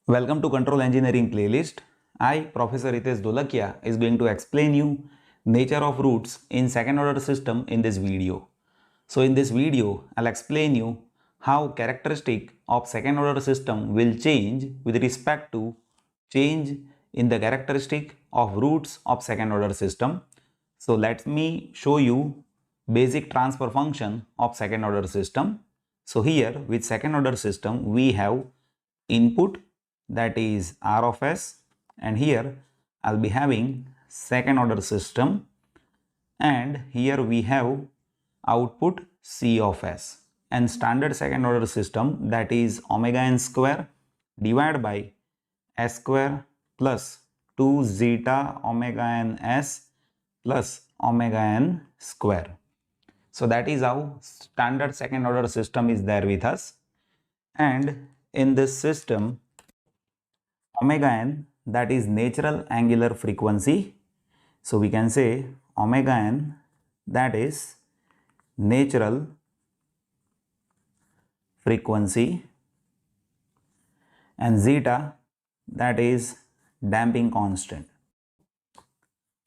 Welcome to Control Engineering playlist. I, Professor Ritesh Dolakia, is going to explain you nature of roots in second order system in this video. So in this video, I'll explain you how characteristic of second order system will change with respect to change in the characteristic of roots of second order system. So let me show you basic transfer function of second order system. So here with second order system we have input, that is R of S, and here I'll be having second order system, and here we have output C of S, and standard second order system, that is omega n square divided by S square plus 2 zeta omega n S plus omega n square. So that is how standard second order system is there with us. And in this system, omega n, that is natural angular frequency. So we can say omega n, that is natural frequency, and zeta, that is damping constant,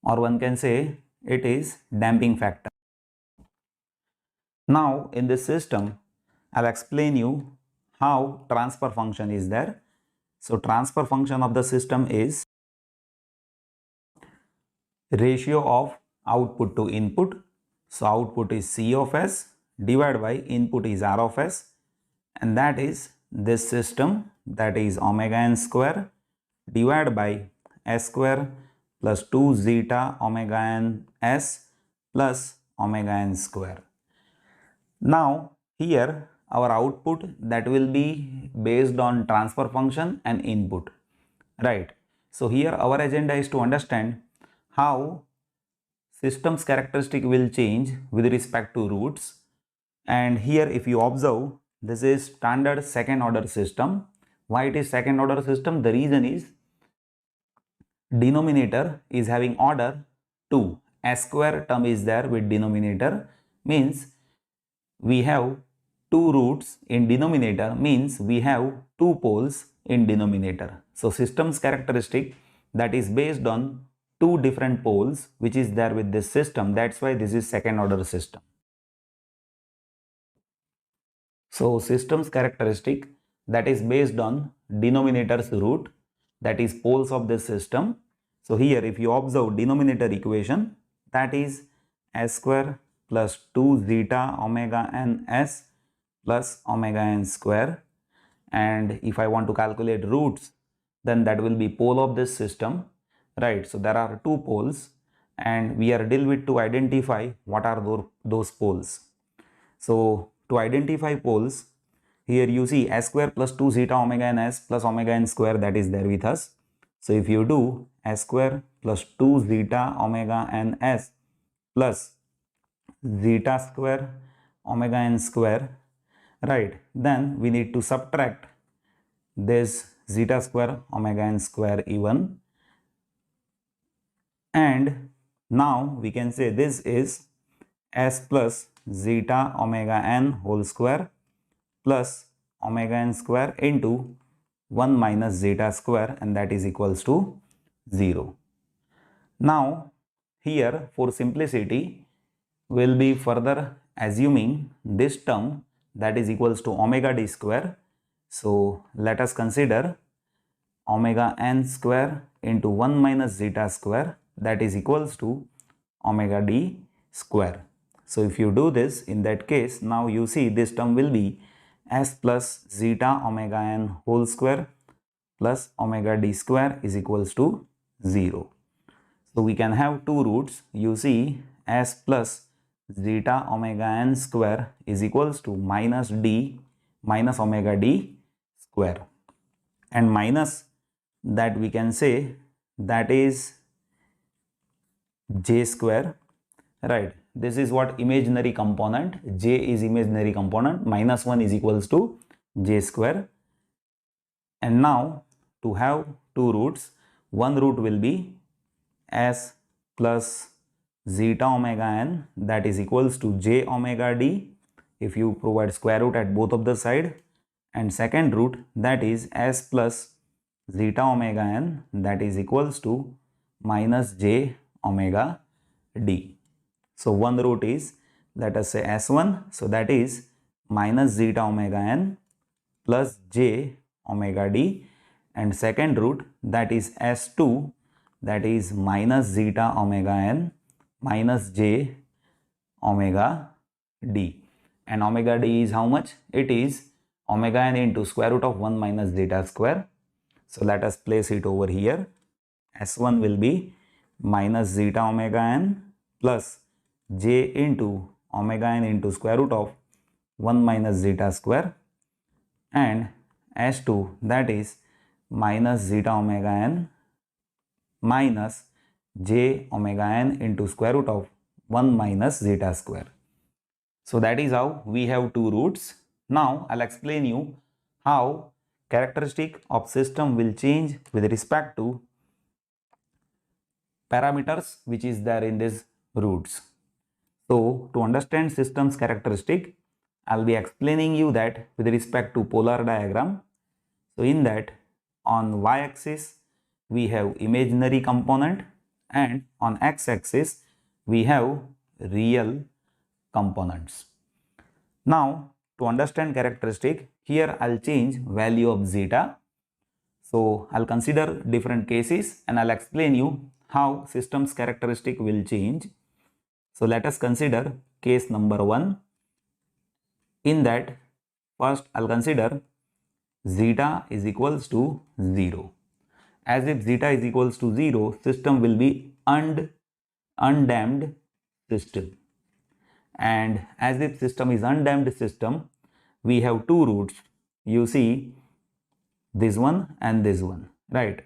or one can say it is damping factor. Now in this system I'll explain you how transfer function is there. So transfer function of the system is ratio of output to input. So output is C of S divided by input is R of S, and that is this system, that is omega n square divided by S square plus 2 zeta omega n S plus omega n square. Now here our output, that will be based on transfer function and input, right? So here our agenda is to understand how system's characteristic will change with respect to roots. And here if you observe, this is standard second order system. Why it is second order system? The reason is denominator is having order 2. S square term is there with denominator, means we have two roots in denominator, means we have two poles in denominator. So system's characteristic, that is based on two different poles which is there with this system. That's why this is second order system. So system's characteristic, that is based on denominator's root, that is poles of this system. So here if you observe denominator equation, that is S square plus 2 zeta omega n S plus omega n square, and if I want to calculate roots, then that will be pole of this system, right? So there are two poles and we are deal with to identify what are those poles. So to identify poles, here you see S square plus 2 zeta omega n S plus omega n square, that is there with us. So if you do S square plus 2 zeta omega n S plus zeta square omega n square, right, then we need to subtract this zeta square omega n square even, and now we can say this is S plus zeta omega n whole square plus omega n square into 1 minus zeta square, and that is equals to 0. Now here for simplicity we will be further assuming this term, that is equals to omega d square. So let us consider omega n square into 1 minus zeta square, that is equals to omega d square. So if you do this, in that case, now you see this term will be S plus zeta omega n whole square plus omega d square is equals to 0. So we can have two roots. You see S plus zeta omega n square is equals to minus d minus omega d square, and minus that we can say that is j square, right? This is what imaginary component, j is imaginary component, minus 1 is equals to j square. And now to have two roots, one root will be S plus zeta omega n, that is equals to j omega d if you provide square root at both of the side, and second root, that is S plus zeta omega n, that is equals to minus j omega d. So one root is, let us say S1, so that is minus zeta omega n plus j omega d, and second root, that is S2, that is minus zeta omega n minus j omega d, and omega d is how much? It is omega n into square root of 1 minus zeta square. So let us place it over here. S1 will be minus zeta omega n plus j into omega n into square root of 1 minus zeta square, and S2, that is minus zeta omega n minus j omega n into square root of 1 minus zeta square. So that is how we have two roots. Now I'll explain you how characteristic of system will change with respect to parameters which is there in these roots. So to understand system's characteristic, I'll be explaining you that with respect to polar diagram. So in that, on y-axis we have imaginary component, and on x-axis we have real components. Now to understand characteristic, here I'll change value of zeta. So I'll consider different cases and I'll explain you how system's characteristic will change. So let us consider case number 1. In that, first I'll consider zeta is equals to 0. As if zeta is equals to 0, system will be undamped system. And as if system is undamped system, we have two roots. You see this one and this one, right?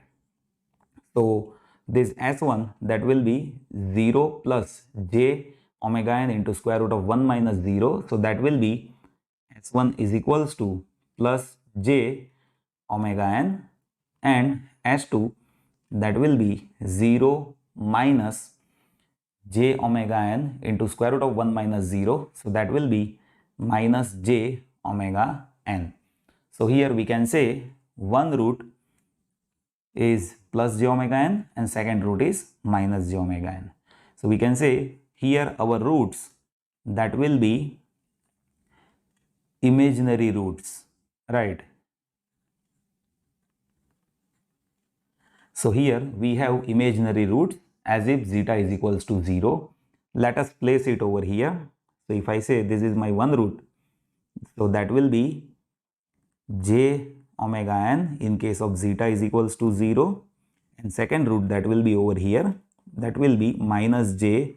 So this S1, that will be 0 plus j omega n into square root of 1 minus 0. So that will be S1 is equals to plus j omega n, and S2, that will be 0 minus j omega n into square root of 1 minus 0. So that will be minus j omega n. So here we can say one root is plus j omega n and second root is minus j omega n. So we can say here our roots, that will be imaginary roots, right? So here we have imaginary roots as if zeta is equals to 0. Let us place it over here. So if I say this is my one root, so that will be j omega n in case of zeta is equals to 0, and second root, that will be over here, that will be minus j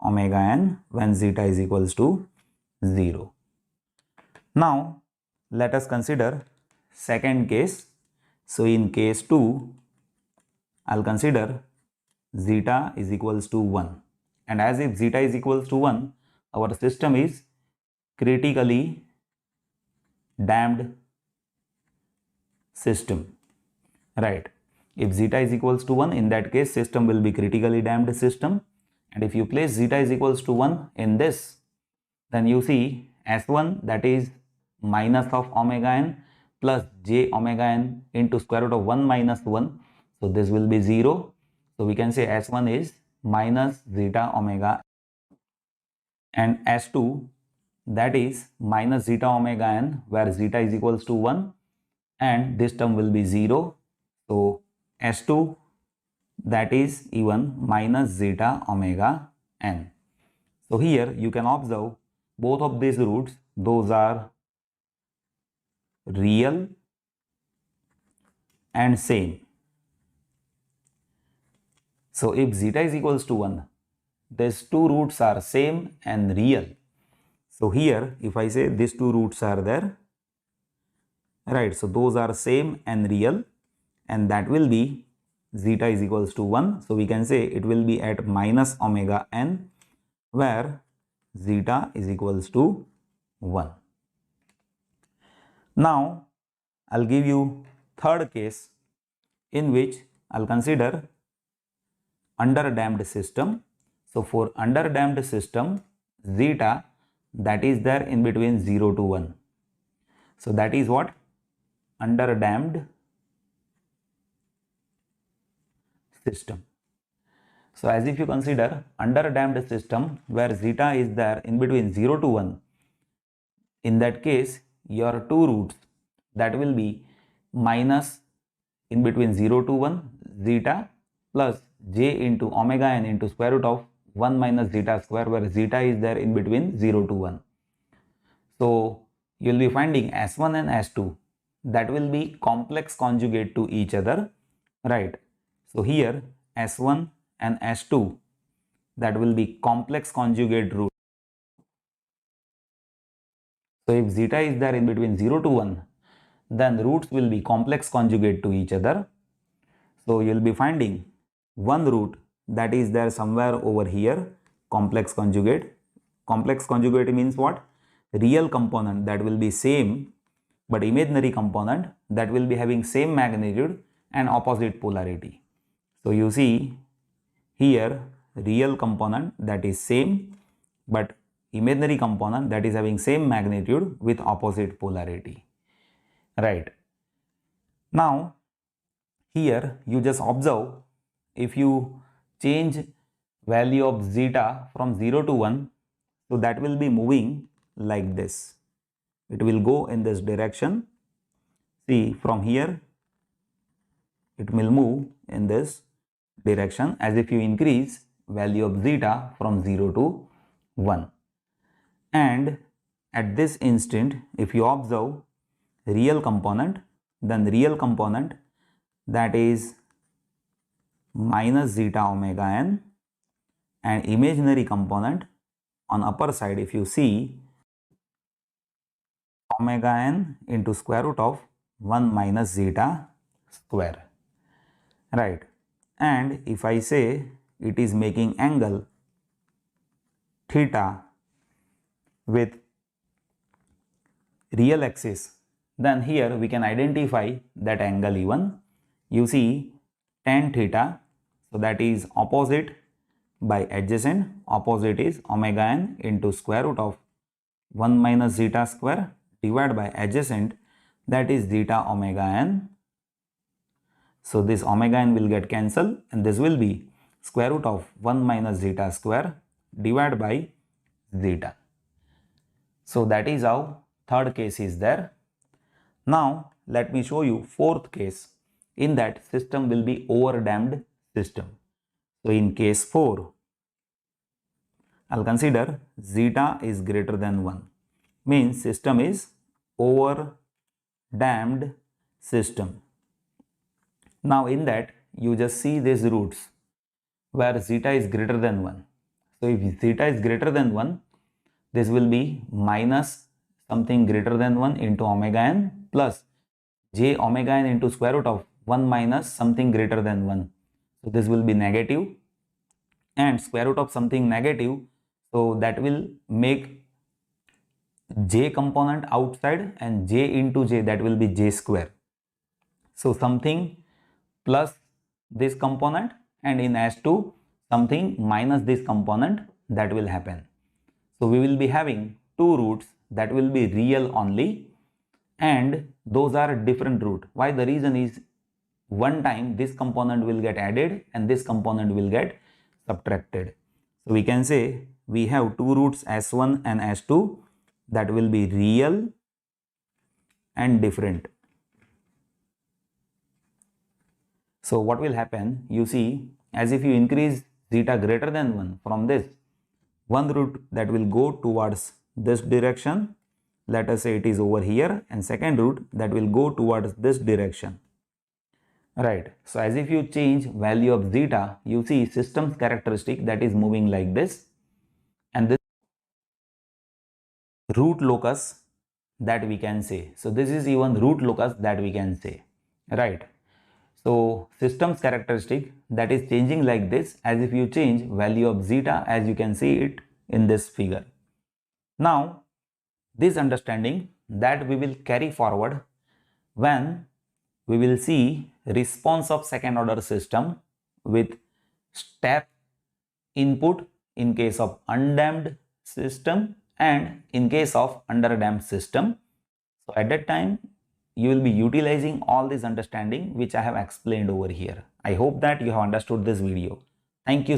omega n when zeta is equals to 0. Now let us consider second case. So in case 2, I'll consider zeta is equals to 1, and as if zeta is equals to 1, our system is critically damped system, right? If zeta is equals to 1, in that case system will be critically damped system, and if you place zeta is equals to 1 in this, then you see S1, that is minus of omega n plus j omega n into square root of 1 minus 1. So this will be 0. So we can say S1 is minus zeta omega, and S2, that is minus zeta omega n where zeta is equals to 1, and this term will be 0. So S2, that is even minus zeta omega n. So here you can observe both of these roots, those are real and same. So if zeta is equals to 1, these two roots are same and real. So here if I say these two roots are there, right, so those are same and real, and that will be zeta is equals to 1. So we can say it will be at minus omega n where zeta is equals to 1. Now I'll give you third case in which I'll consider underdamped system. So for underdamped system, zeta, that is there in between 0 to 1. So that is what? Underdamped system. So as if you consider underdamped system where zeta is there in between 0 to 1, in that case your two roots that will be minus in between 0 to 1 zeta plus j into omega n into square root of 1 minus zeta square, where zeta is there in between 0 to 1. So you will be finding S1 and S2 that will be complex conjugate to each other, right? So here S1 and S2 that will be complex conjugate root. So if zeta is there in between 0 to 1, then roots will be complex conjugate to each other. So you will be finding one root that is there somewhere over here, complex conjugate. Complex conjugate means what? Real component that will be same, but imaginary component that will be having same magnitude and opposite polarity. So you see here real component that is same, but imaginary component that is having same magnitude with opposite polarity, right? Now here you just observe, if you change value of zeta from 0 to 1, so that will be moving like this. It will go in this direction. See, from here it will move in this direction as if you increase value of zeta from 0 to 1. And at this instant, if you observe real component, then real component that is minus zeta omega n, and imaginary component on upper side, if you see, omega n into square root of 1 minus zeta square, right? And if I say it is making angle theta with real axis, then here we can identify that angle even. You see tan theta, so that is opposite by adjacent. Opposite is omega n into square root of 1 minus zeta square divided by adjacent, that is zeta omega n. So this omega n will get cancelled and this will be square root of 1 minus zeta square divided by zeta. So that is how third case is there. Now let me show you fourth case. In that, system will be overdamped system. So in case 4, I'll consider zeta is greater than 1, means system is overdamped system. Now in that, you just see these roots where zeta is greater than 1. So if zeta is greater than 1, this will be minus something greater than 1 into omega n plus j omega n into square root of 1 minus something greater than 1. So this will be negative, and square root of something negative, so that will make j component outside, and j into j, that will be j square. So something plus this component, and in S2 something minus this component, that will happen. So we will be having two roots that will be real only, and those are different root. Why? The reason is one time this component will get added and this component will get subtracted. So we can say we have two roots S1 and S2 that will be real and different. So what will happen? You see, as if you increase zeta greater than 1 from this, one root that will go towards this direction, let us say it is over here, and second root that will go towards this direction, right? So as if you change value of zeta, you see system's characteristic that is moving like this, and this root locus that we can say. So this is even root locus that we can say, right? So system's characteristic that is changing like this, as if you change value of zeta, as you can see it in this figure. Now this understanding that we will carry forward when we will see response of second order system with step input in case of undamped system and in case of underdamped system. So at that time you will be utilizing all this understanding which I have explained over here. I hope that you have understood this video. Thank you.